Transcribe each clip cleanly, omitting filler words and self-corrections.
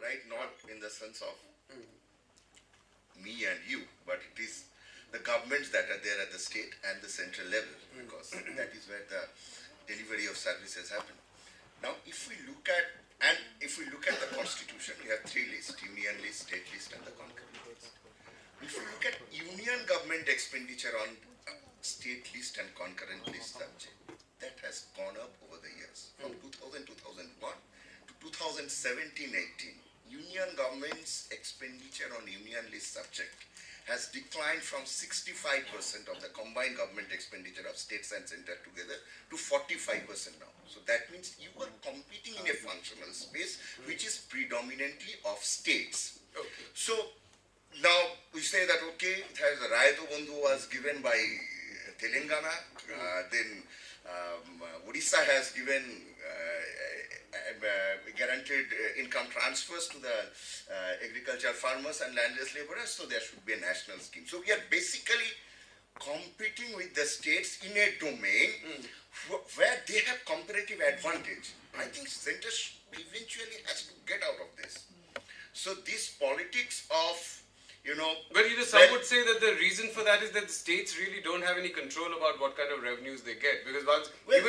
right? Not in the sense of me and you, but it is the governments that are there at the state and the central level, because that is where the delivery of services happen. Now, if we look at the constitution, we have three lists: union list, state list, and the concurrent list. If we look at union government expenditure on state list and concurrent list subject, that has gone up over the years. From 2000-2001 to 2017-18, union government's expenditure on union list subject has declined from 65% of the combined government expenditure of states and center together to 45% now. So that means you are competing in a functional space which is predominantly of states. Okay. So now we say that, okay, it has a Rayato Bandhu was given by Telangana, then Odisha has given guaranteed income transfers to the agricultural farmers and landless laborers, so there should be a national scheme. So we are basically competing with the states in a domain where they have comparative advantage. I think center eventually has to get out of this. So this politics of, But some would say that the reason for that is that the states really don't have any control about what kind of revenues they get. Because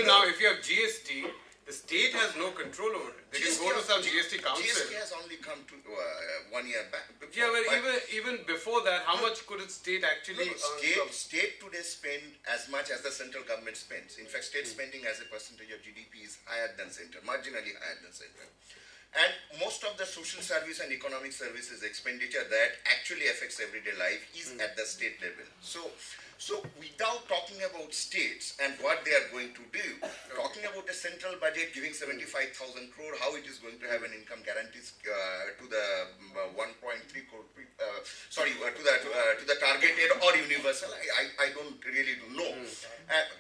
now, if you have GST, the state has no control over it. They can go to some GST council. GST has only come to 1 year back. Yeah, but even before that, how much could a state actually State today spend as much as the central government spends. In fact, state spending as a percentage of GDP is higher than center, marginally higher than center. And most of the social service and economic services expenditure that actually affects everyday life is at the state level. So without talking about states and what they are going to do, talking about a central budget giving 75,000 crore, how it is going to have an income guarantees to the 1.3 crore, to the targeted or universal, I don't really know.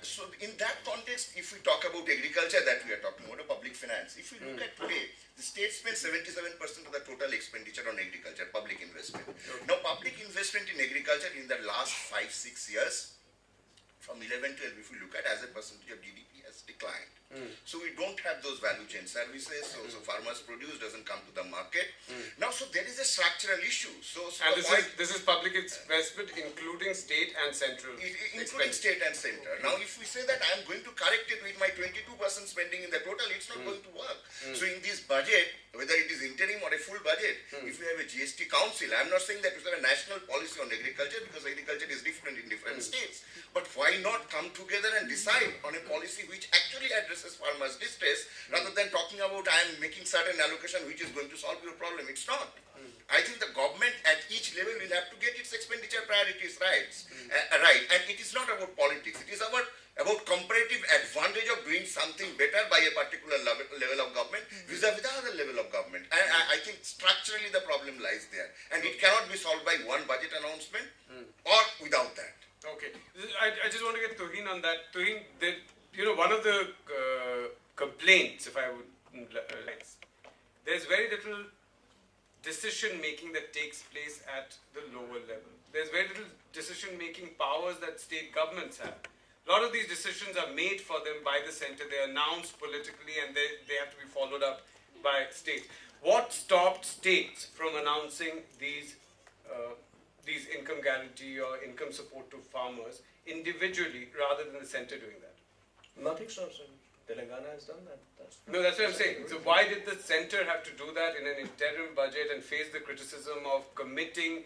So in that context, if we talk about agriculture, that we are talking about public finance. If we look at today, the state spends 77% of the total expenditure on agriculture, public investment. Now, public investment in agriculture in the last 5-6 years, from 11-12, if we look at as a percentage of GDP, has declined. So we don't have those value chain services. So farmers' produce doesn't come to the market. Now, so there is a structural issue. And this is public investment, including state and central. Including state and center. Now, if we say that I am going to correct it with my 22% spending in the total, it's not going to work. So in this budget, whether it is interim or a full budget, if we have a GST council, I'm not saying that we have a national policy on agriculture, because agriculture is different in different states. But why not come together and decide on a policy which actually addresses farmers' distress, rather than talking about I am making certain allocation which is going to solve your problem? It's not. I think the government at each level will have to get its expenditure priorities right. And it is not about politics. It is about comparative advantage of doing something better by a particular level of government vis-a-vis the other level of government. And I think structurally the problem lies there. And it cannot be solved by one budget announcement or without that. Okay. I just want to get Tuhin on that. Tuhin, one of the complaints, if I would, there's very little decision-making that takes place at the lower level. There's very little decision-making powers that state governments have. A lot of these decisions are made for them by the center. They're announced politically, and they have to be followed up by states. What stopped states from announcing these income guarantee or income support to farmers individually rather than the center doing that? Nothing stops them. Telangana has done that. That's what I'm saying. So why did the center have to do that in an interim budget and face the criticism of committing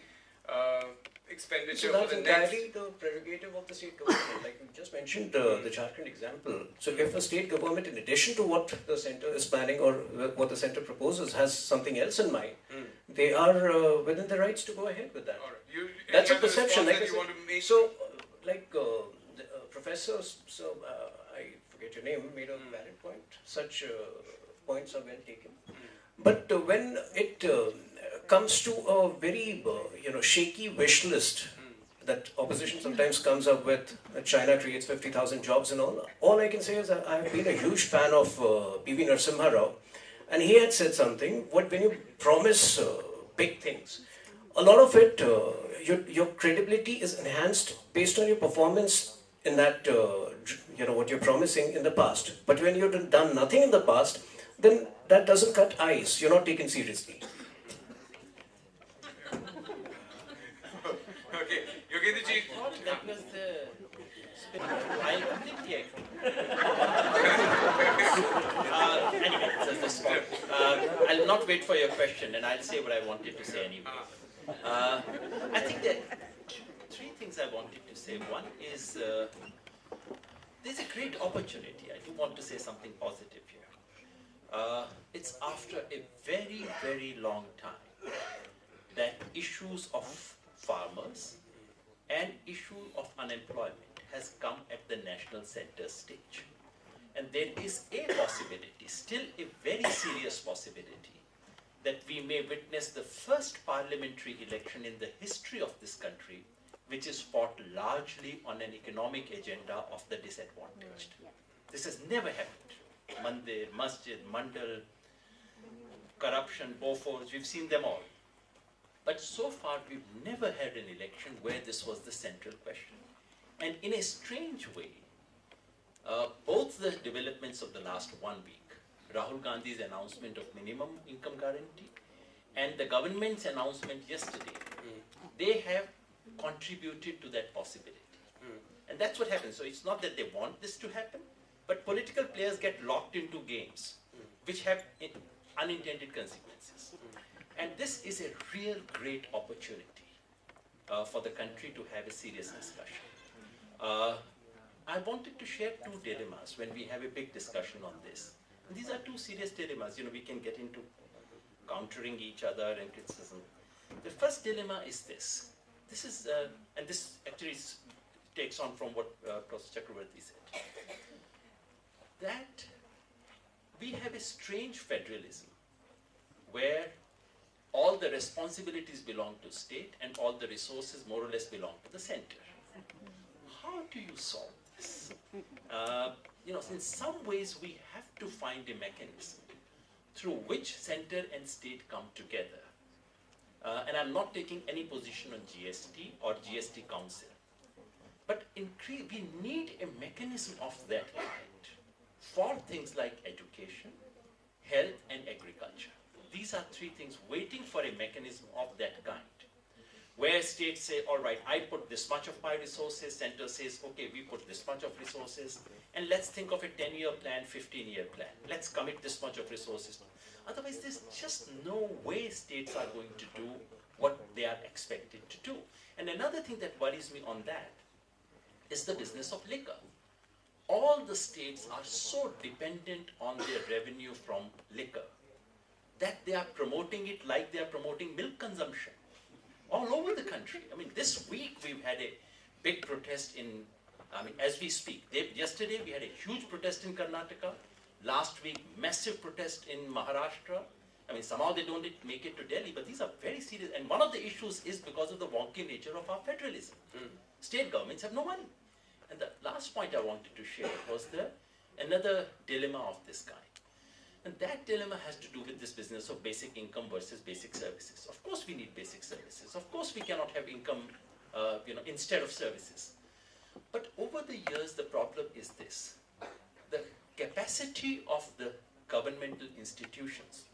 expenditure for the next? So that's entirely the prerogative of the state government. Like you just mentioned the Jharkhand example. So if a state government, in addition to what the center is planning or what the center proposes, has something else in mind, they are within their rights to go ahead with that. All right. That's a perception. Like you want to make. So, Professor, I forget your name, made a valid point. Such points are well taken. But when it comes to a very shaky wish list that opposition sometimes comes up with, China creates 50,000 jobs and all I can say is I have been a huge fan of P.V. Narasimha Rao, and he had said something, when you promise big things, a lot of it, your credibility is enhanced based on your performance in that, what you're promising in the past. But when you've done nothing in the past, then that doesn't cut ice. You're not taken seriously. I completely agree. Anyway, that's the spot. I'll not wait for your question, and I'll say what I wanted to say anyway. I think that three things I wanted to say. One is there's a great opportunity. I do want to say something positive here. It's after a very, very long time that issues of farmers and issue of unemployment has come at the national center stage. And there is a possibility, still a very serious possibility, that we may witness the first parliamentary election in the history of this country which is fought largely on an economic agenda of the disadvantaged. This has never happened. Mandir, Masjid, Mandal, corruption, Bofors, we've seen them all. But so far, we've never had an election where this was the central question. And in a strange way, both the developments of the last 1 week, Rahul Gandhi's announcement of minimum income guarantee and the government's announcement yesterday, they have contributed to that possibility. And that's what happens. So it's not that they want this to happen, but political players get locked into games which have unintended consequences. And this is a real great opportunity for the country to have a serious discussion. I wanted to share two dilemmas when we have a big discussion on this. And these are two serious dilemmas. You know, we can get into countering each other and criticism. The first dilemma is this. This is, and this actually takes on from what Professor Chakravarti said, that we have a strange federalism where all the responsibilities belong to state and all the resources more or less belong to the center. How do you solve this? You know, in some ways we have to find a mechanism through which center and state come together. And I'm not taking any position on GST or GST Council. But we need a mechanism of that kind for things like education, health, and agriculture. These are three things waiting for a mechanism of that kind, where states say, all right, I put this much of my resources, center says, okay, we put this much of resources, and let's think of a 10-year plan, 15-year plan. Let's commit this much of resources. Otherwise, there's just no way states are going to do what they are expected to do. And another thing that worries me on that is the business of liquor. All the states are so dependent on their revenue from liquor that they are promoting it like they are promoting milk consumption all over the country. I mean, this week we've had a big protest in, as we speak. Yesterday we had a huge protest in Karnataka. Last week, massive protest in Maharashtra. I mean, somehow they don't make it to Delhi, but these are very serious. And one of the issues is because of the wonky nature of our federalism. State governments have no money. And the last point I wanted to share was another dilemma of this kind. And that dilemma has to do with this business of basic income versus basic services. Of course we need basic services. Of course we cannot have income instead of services. But over the years, the problem is this. The capacity of the governmental institutions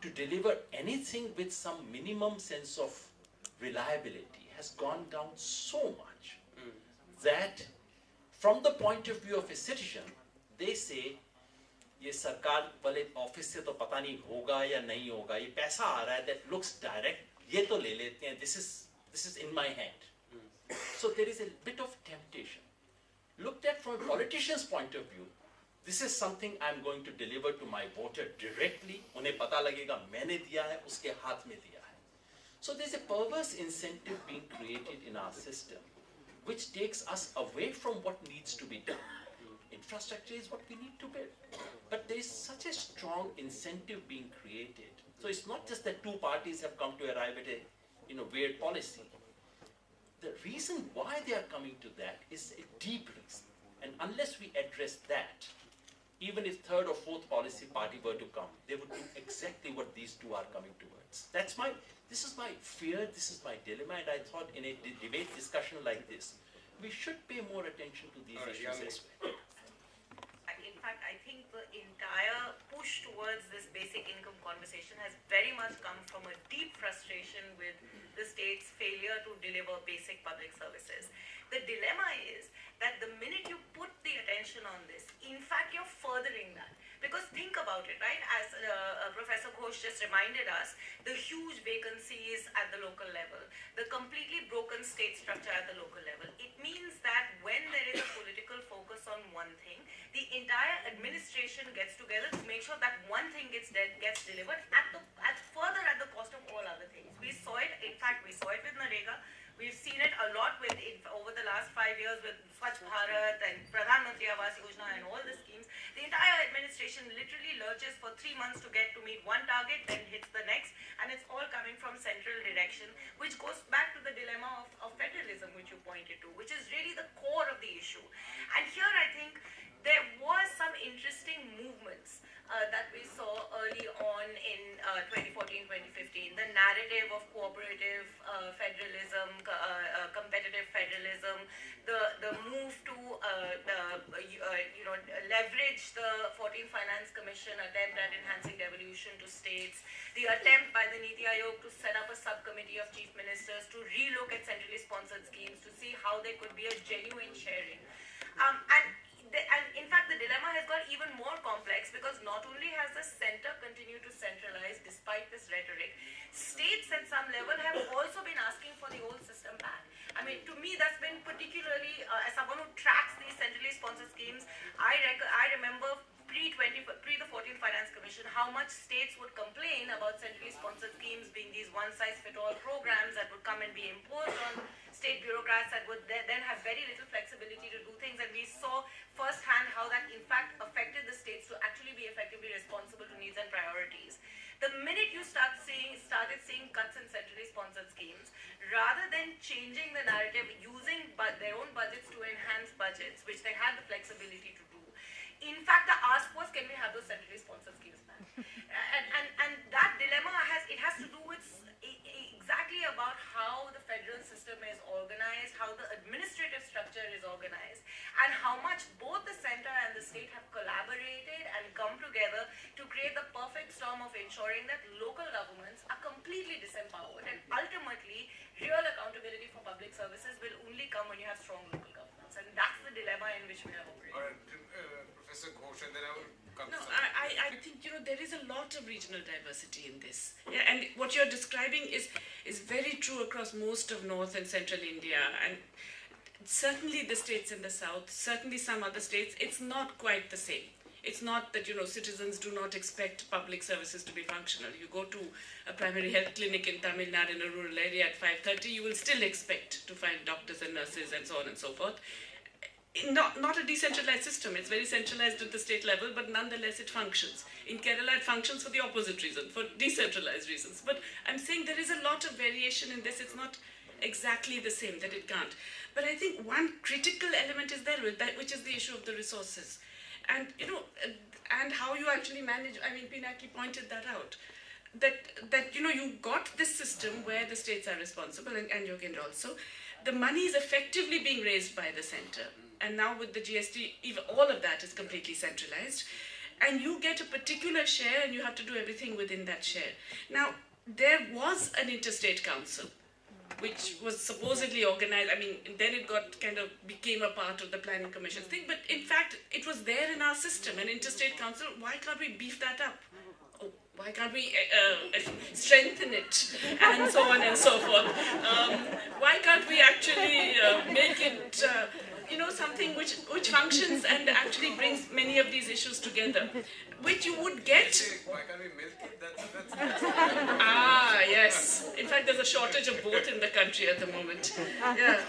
to deliver anything with some minimum sense of reliability has gone down so much that from the point of view of a citizen, they say, ये सरकार वाले office से तो पता नहीं होगा या नहीं होगा, ये पैसा आ रहा है that looks direct, ये तो ले लेते हैं, this is in my hand. So there is a bit of temptation. Looked at from a politician's point of view, this is something I'm going to deliver to my voter directly. उन्हें पता लगेगा मैंने दिया है, उसके हाथ में दिया है. So there's a perverse incentive being created in our system, which takes us away from what needs to be done. Infrastructure is what we need to build. But there is such a strong incentive being created. So it's not just that two parties have come to arrive at a weird policy. The reason why they are coming to that is a deep reason. And unless we address that, even if third or fourth policy party were to come, they would do exactly what these two are coming towards. This is my fear, this is my dilemma, and I thought in a debate discussion like this, we should pay more attention to these issues as well. In fact, I think the entire push towards this basic income conversation has very much come from a deep frustration with the state's failure to deliver basic public services. The dilemma is that the minute you put the attention on this, in fact, you're furthering that. Because think about it, right? As Professor Ghosh just reminded us, the huge vacancies at the local level, the completely broken state structure at the local level. It means that when there is a political focus on one thing, the entire administration gets together to make sure that one thing gets delivered at further at the cost of all other things. We saw it. In fact, we saw it with Narega. We've seen it a lot with over the last 5 years with Swachh Bharat and Pradhan Mantri Awas Yojana and all the schemes. The entire administration literally lurches for 3 months to get to meet one target, then hits the next, and it's all coming from central direction, which goes back to the dilemma of federalism, which you pointed to, which is really the core of the issue. And here I think there was some interesting movements that we saw early on in 2014-2015. The narrative of cooperative federalism, competitive federalism, the move to leverage the 14th Finance Commission attempt at enhancing devolution to states, the attempt by the Niti Aayog to set up a subcommittee of chief ministers to relook at centrally sponsored schemes to see how there could be a genuine sharing. And in fact, the dilemma has got even more complex because not only has the center continued to centralize despite this rhetoric, states at some level have also been asking for the old system back. I mean, to me, that's been particularly, as someone who tracks these centrally sponsored schemes, I remember pre the 14th Finance Commission, how much states would complain about centrally sponsored schemes being these one-size-fits-all programs that would come and be imposed on state bureaucrats that would then have very little flexibility to do things. And we saw firsthand how that in fact affected the states to actually be effectively responsible to needs and priorities. The minute you started seeing cuts in centrally sponsored schemes, rather than changing the narrative, using their own budgets to enhance budgets, which they had the flexibility to do, in fact, the ask was, can we have those centrally sponsored schemes back? And that dilemma has to do with exactly about how the federal system is organized, how the administrative structure is organized, and how much both the center and the state have collaborated and come together to create the perfect storm of ensuring that local governments are completely disempowered. And ultimately, real accountability for public services will only come when you have strong local governments. And that's the dilemma in which we are operating. All right, Professor Ghosh, and then I will come No, to I think there is a lot of regional diversity in this. Yeah, and what you're describing is very true across most of North and Central India, and certainly the states in the South, certainly some other states, it's not quite the same. It's not that, citizens do not expect public services to be functional. You go to a primary health clinic in Tamil Nadu in a rural area at 5:30, you will still expect to find doctors and nurses and so on and so forth. Not a decentralized system. It's very centralized at the state level, but nonetheless it functions. In Kerala, it functions for the opposite reason, for decentralized reasons. But I'm saying there is a lot of variation in this. It's not exactly the same, that it can't. But I think one critical element is there with that, which is the issue of the resources. And, and how you actually manage. I mean, Pinaki pointed that out. That you got this system where the states are responsible, and Yogendra also. The money is effectively being raised by the center. And now with the GST, even all of that is completely centralized. And you get a particular share and you have to do everything within that share. Now, there was an interstate council, which was supposedly organized. I mean, then it became a part of the planning commission thing. But in fact, it was there in our system, an interstate council. Why can't we beef that up? Why can't we strengthen it, and so on and so forth? Why can't we actually make it, something which functions and actually brings many of these issues together, which you would get. Why can't we milk it? That's Yes. In fact, there's a shortage of both in the country at the moment. Yeah,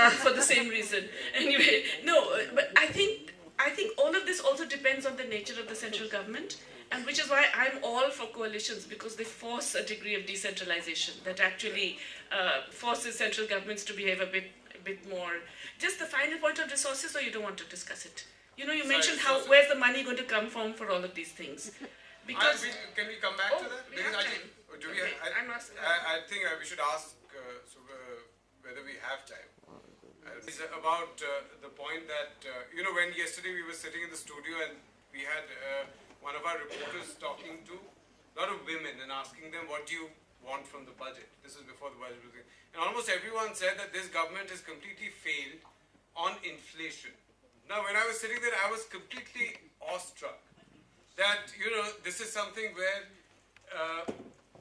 for the same reason. Anyway, no, but I think all of this also depends on the nature of the central government. And which is why I'm all for coalitions, because they force a degree of decentralization that actually forces central governments to behave a bit more. Just the final point on resources, or you don't want to discuss it? You mentioned where's the money going to come from for all of these things? Because can we come back to that? We have time. I think we should ask whether we have time. It's about the point that when yesterday we were sitting in the studio and we had one of our reporters talking to a lot of women and asking them, what do you want from the budget? This is before the budget was in. And almost everyone said that this government has completely failed on inflation. Now, when I was sitting there, I was completely awestruck that, this is something where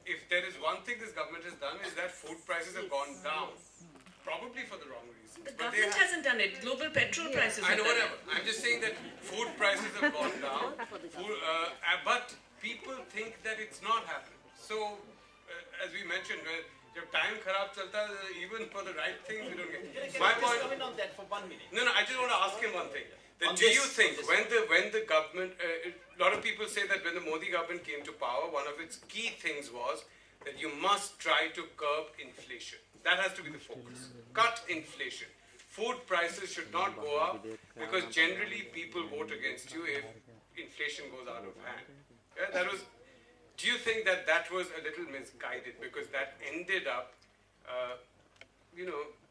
if there is one thing this government has done is that food prices have gone down, probably for the wrong reasons. The But government hasn't done it. Global petrol prices I have know, done whatever. I'm just saying that food prices have gone down, but people think that it's not happened. So, as we mentioned, when time kharab chalta, even for the right things, we don't get. My point. Just comment on that for 1 minute. No, I just want to ask him one thing. That On do this- you think on this when the government, a lot of people say that when the Modi government came to power, one of its key things was that you must try to curb inflation. That has to be the focus. Cut inflation. Food prices should not go up because generally people vote against you if inflation goes out of hand. Yeah, that was. Do you think that that was a little misguided because that ended up,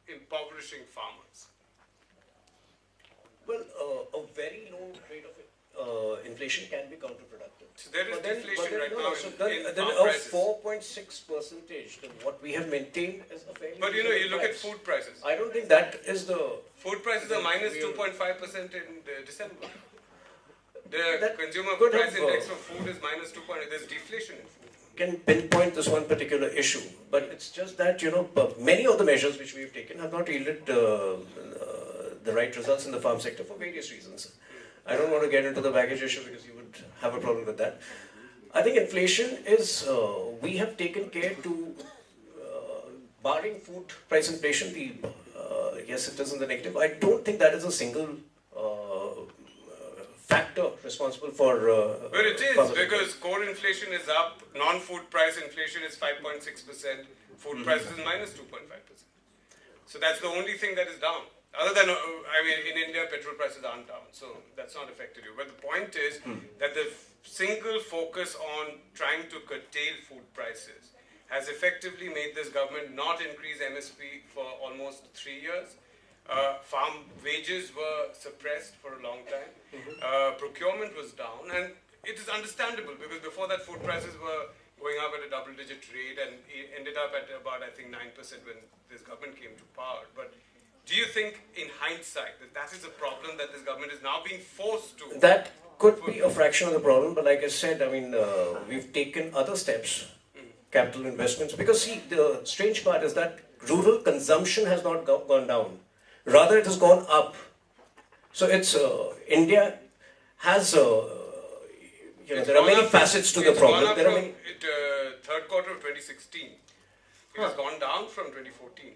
impoverishing farmers? Well, a very low rate of inflation can be counterproductive. So there is deflation right no, now so in then farm a prices. 4.6%, what we have maintained is a fairly But you reasonable look at price. food prices. I don't think that is the... Food prices are minus 2.5% in December. The That consumer could price have, index for food is minus 2.8. There's deflation in food. can pinpoint this one particular issue, but it's just that, many of the measures which we have taken have not yielded the right results in the farm sector for various reasons. I don't want to get into the baggage issue because you would have a problem with that. I think inflation is, we have taken care to, barring food price inflation, yes, it is in the negative. I don't think that is a single factor responsible for. But it is farmers' because core inflation is up, non-food price inflation is 5.6%, food prices is minus 2.5%. So that's the only thing that is down. Other than, in India, petrol prices aren't down, so that's not affected you. But the point is that the single focus on trying to curtail food prices has effectively made this government not increase MSP for almost 3 years. Farm wages were suppressed for a long time. Procurement was down, and it is understandable because before that food prices were going up at a double-digit rate and it ended up at about, I think, 9% when this government came to power. But do you think, in hindsight, that is a problem that this government is now being forced to? That could be a fraction of the problem, but like I said, we've taken other steps, capital investments, because see, the strange part is that rural consumption has not gone down. Rather, it has gone up. So it's, India has, there are many facets to the problem. There are many. Third quarter of 2016, it has gone down from 2014.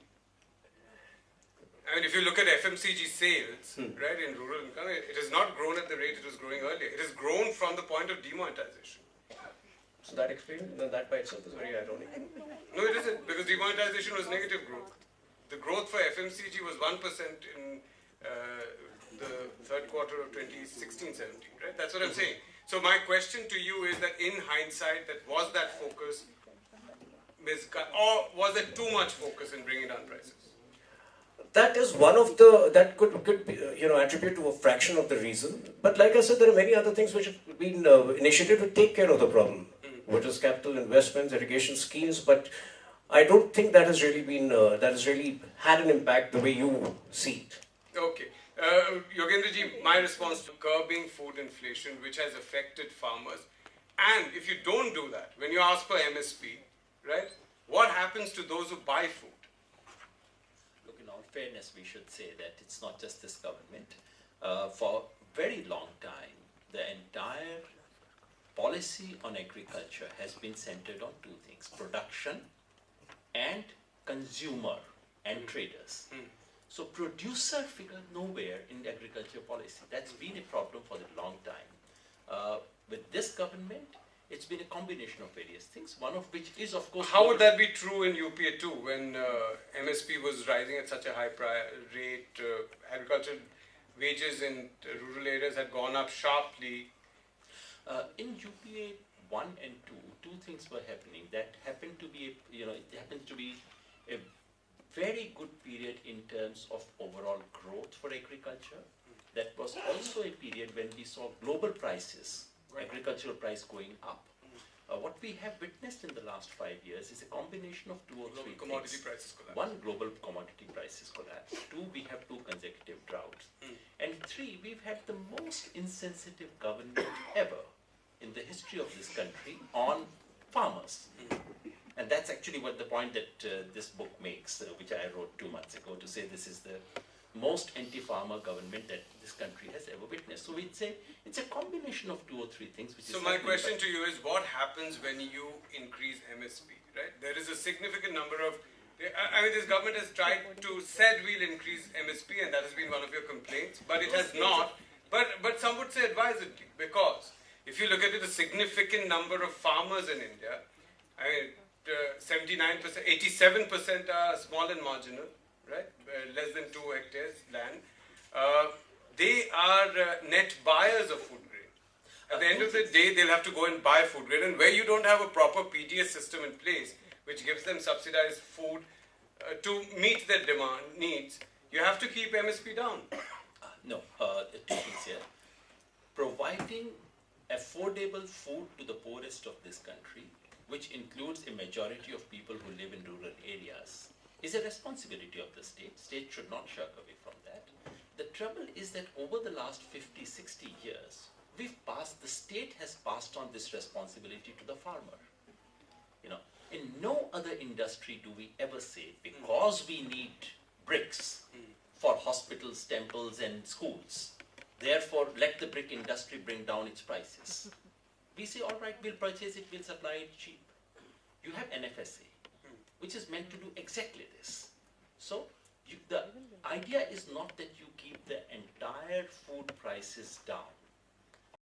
If you look at FMCG sales, right, in rural income, it has not grown at the rate it was growing earlier. It has grown from the point of demonetization. So that explains, that by itself is very ironic. No, it isn't, because demonetization was negative growth. The growth for FMCG was 1% in the third quarter of 2016-17, right? That's what I'm saying. So my question to you is that in hindsight, was that focus or was there too much focus in bringing down prices? That is one of the, that could be, attribute to a fraction of the reason. But like I said, there are many other things which have been initiated to take care of the problem, which is capital investments, irrigation schemes, but I don't think that has really been, that has really had an impact the way you see it. Okay. Yogendraji, my response to curbing food inflation, which has affected farmers, and if you don't do that, when you ask for MSP, right, what happens to those who buy food? Look, in all fairness, we should say that it's not just this government. For a very long time, the entire policy on agriculture has been centered on two things: production and consumer and traders. So producer figure nowhere in the agriculture policy. That's been a problem for a long time. With this government, it's been a combination of various things, one of which is, of course... How would that be true in UPA too, when MSP was rising at such a high rate, agricultural wages in rural areas had gone up sharply? In UPA 1 and 2, two things were happening. That happened to be, it happened to be a very good period in terms of overall growth for agriculture. That was also a period when we saw global prices, agricultural price going up. what we have witnessed in the last 5 years is a combination of two or Global three commodity things. prices collapse. One, global commodity prices collapse. Two, we have 2 consecutive droughts. And 3, we've had the most insensitive government ever in the history of this country on farmers. And that's actually what the point that this book makes, which I wrote 2 months ago, to say this is the most anti-farmer government that this country has ever witnessed. So we'd say it's a combination of 2 or 3 things. Which So is my happening, question but- to you is, what happens when you increase MSP, right? There is a significant number of, I mean, this government has tried to said we'll increase MSP, and that has been one of your complaints, but it has not. But some would say advisedly, because if you look at it, a significant number of farmers in India, I mean, 79%, 87% are small and marginal, right? Less than 2 hectares land. They are net buyers of food grain. At the end of the day, they'll have to go and buy food grain, and where you don't have a proper PDS system in place, which gives them subsidized food to meet their demand needs, you have to keep MSP down. No, 2 things here. Providing affordable food to the poorest of this country, which includes a majority of people who live in rural areas, is a responsibility of the state. State should not shirk away from that. The trouble is that over the last 50, 60 years, the state has passed on this responsibility to the farmer. You know, in no other industry do we ever say, because we need bricks for hospitals, temples, and schools, therefore let the brick industry bring down its prices. We say, all right, we'll purchase it, we'll supply it cheap. You have NFSA, which is meant to do exactly this. So the idea is not that you keep the entire food prices down.